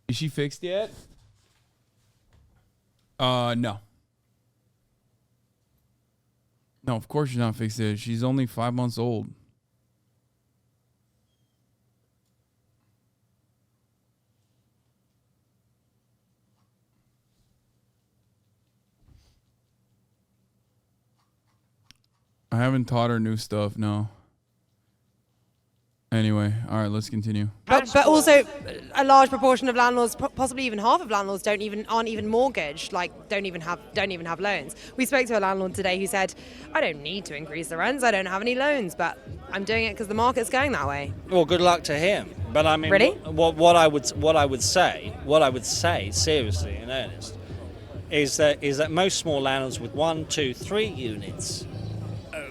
Speaker 1: is she fixed yet? No. No, of course she's not fixed yet. She's only 5 months old. I haven't taught her new stuff, no. Anyway, all right, let's continue.
Speaker 4: But also, a large proportion of landlords, possibly even half of landlords, aren't even mortgaged, like don't even have loans. We spoke to a landlord today who said, "I don't need to increase the rents. I don't have any loans, but I'm doing it because the market's going that way."
Speaker 17: Well, good luck to him. But I mean,
Speaker 4: really,
Speaker 17: what I would say, seriously in earnest, is that most small landlords with 1, 2, 3 units,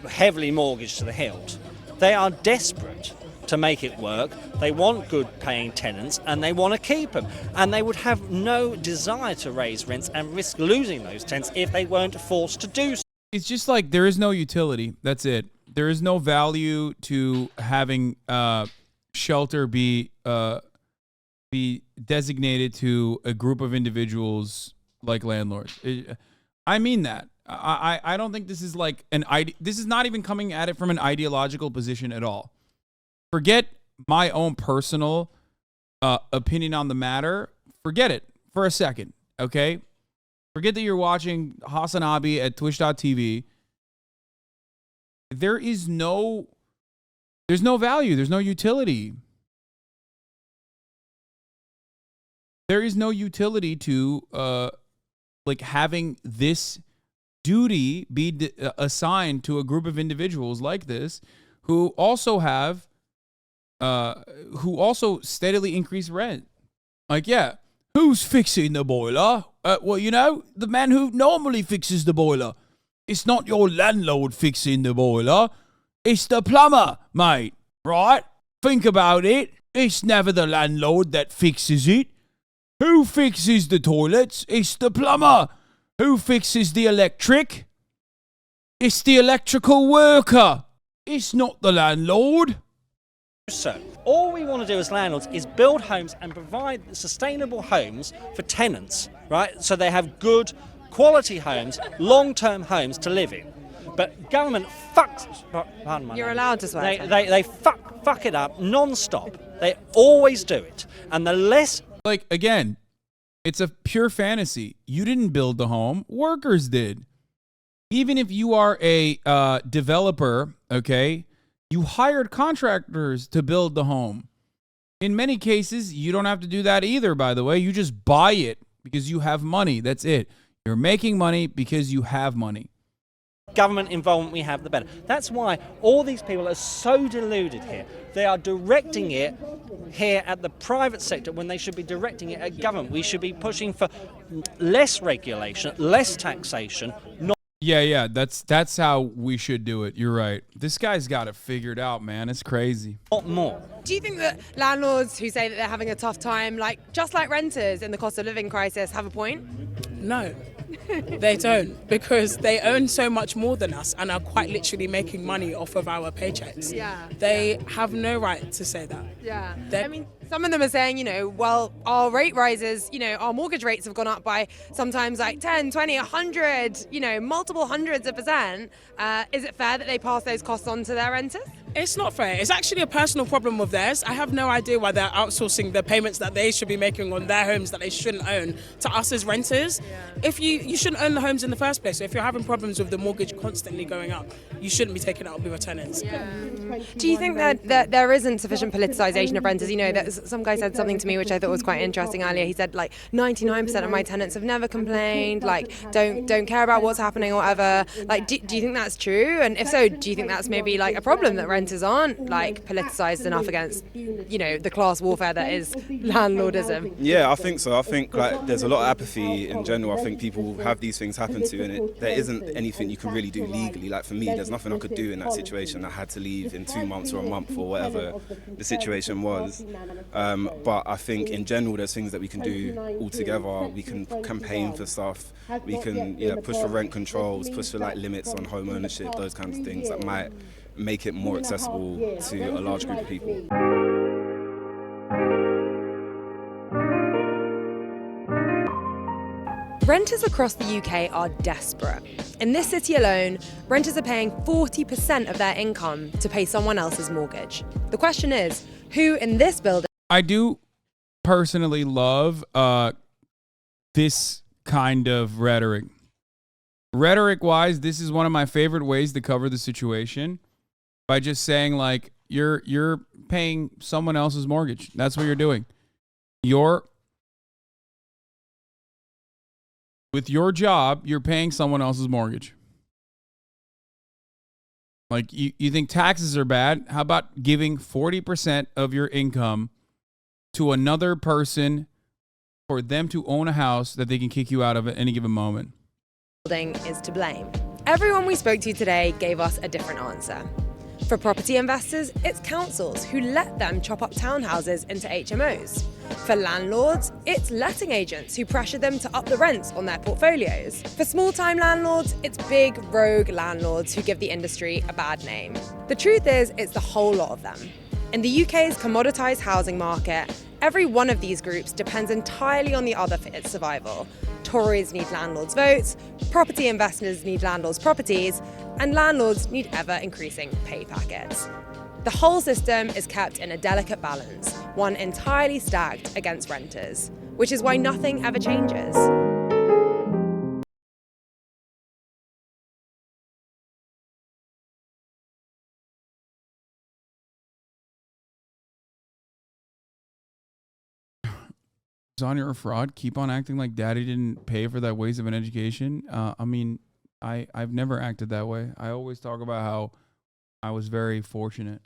Speaker 17: heavily mortgaged to the hilt, they are desperate to make it work. They want good paying tenants and they want to keep them, and they would have no desire to raise rents and risk losing those tenants if they weren't forced to do so.
Speaker 1: It's just like there is no utility. That's it. There is no value to having shelter be designated to a group of individuals like landlords. I mean that. I don't think this is like this is not even coming at it from an ideological position at all. Forget my own personal opinion on the matter. Forget it for a second, okay? Forget that you're watching Hasanabi at twitch.tv. There's no value. There's no utility. There is no utility to like having this duty be assigned to a group of individuals like this who also have who also steadily increase rent. Like, yeah, who's fixing the boiler? Well, you know, the man who normally fixes the boiler. It's not your landlord fixing the boiler. It's the plumber, mate. Right? Think about it. It's never the landlord that fixes it. Who fixes the toilets? It's the plumber. Who fixes the electric? It's the electrical worker. It's not the landlord.
Speaker 17: So, all we want to do as landlords is build homes and provide sustainable homes for tenants, right? So they have good quality homes, long-term homes to live in. But government fucks. Pardon my
Speaker 4: You're allowed to swear.
Speaker 17: They fuck it up non-stop. They always do it. And the less...
Speaker 1: Like, again, it's a pure fantasy. You didn't build the home. Workers did. Even if you are a developer, okay, you hired contractors to build the home. In many cases, you don't have to do that either, by the way. You just buy it because you have money. That's it. You're making money because you have money.
Speaker 17: Government involvement we have, the better. That's why all these people are so deluded here. They are directing it here at the private sector when they should be directing it at government. We should be pushing for less regulation, less taxation, not
Speaker 1: Yeah, that's how we should do it. You're right. This guy's got it figured out, man. It's crazy.
Speaker 17: more.
Speaker 4: Do you think that landlords who say that they're having a tough time, just like renters in the cost of living crisis, have a point?
Speaker 18: No, they don't, because they earn so much more than us and are quite literally making money off of our paychecks.
Speaker 4: Yeah.
Speaker 18: They have no right to say that.
Speaker 4: Yeah.
Speaker 18: They're-
Speaker 4: I mean, some of them are saying, well, our rate rises, our mortgage rates have gone up by sometimes 10, 20, 100, multiple hundreds of percent. Is it fair that they pass those costs on to their renters?
Speaker 18: It's not fair. It's actually a personal problem of theirs. I have no idea why they're outsourcing the payments that they should be making on their homes that they shouldn't own to us as renters. If you shouldn't own the homes in the first place. So if you're having problems with the mortgage constantly going up, you shouldn't be taking it up with your tenants.
Speaker 4: Do you think that there isn't sufficient politicisation of renters? That some guy said something to me which I thought was quite interesting earlier. He said 99% of my tenants have never complained, don't care about what's happening or whatever. Do you think that's true? And if so, do you think that's maybe a problem that renters aren't politicised enough against the class warfare that is landlordism?
Speaker 19: Yeah, I think so. I think there's a lot of apathy in general. I think people have these things happen to, and there isn't anything you can really do legally. For me, there's nothing I could do in that situation. I had to leave in 2 months or a month or whatever the situation was. But I think in general, there's things that we can do all together. We can campaign for stuff. We can push for rent controls, push for limits on home ownership, those kinds of things that might make it more accessible to a large group of people.
Speaker 4: Renters across the UK are desperate. In this city alone, renters are paying 40% of their income to pay someone else's mortgage. The question is, who in this building...
Speaker 1: I do personally love this kind of rhetoric. Rhetoric-wise, this is one of my favorite ways to cover the situation, by just saying you're paying someone else's mortgage. That's what you're doing. With your job, you're paying someone else's mortgage. You think taxes are bad? How about giving 40% of your income to another person for them to own a house that they can kick you out of at any given moment?
Speaker 4: Is to blame. Everyone we spoke to today gave us a different answer. For property investors, it's councils who let them chop up townhouses into HMOs. For landlords, it's letting agents who pressure them to up the rents on their portfolios. For small-time landlords, it's big, rogue landlords who give the industry a bad name. The truth is, it's the whole lot of them. In the UK's commoditised housing market, every one of these groups depends entirely on the other for its survival. Tories need landlords' votes, property investors need landlords' properties, and landlords need ever-increasing pay packets. The whole system is kept in a delicate balance, one entirely stacked against renters, which is why nothing ever changes.
Speaker 1: On you're a fraud. Keep on acting like daddy didn't pay for that waste of an education. I've never acted that way. I always talk about how I was very fortunate.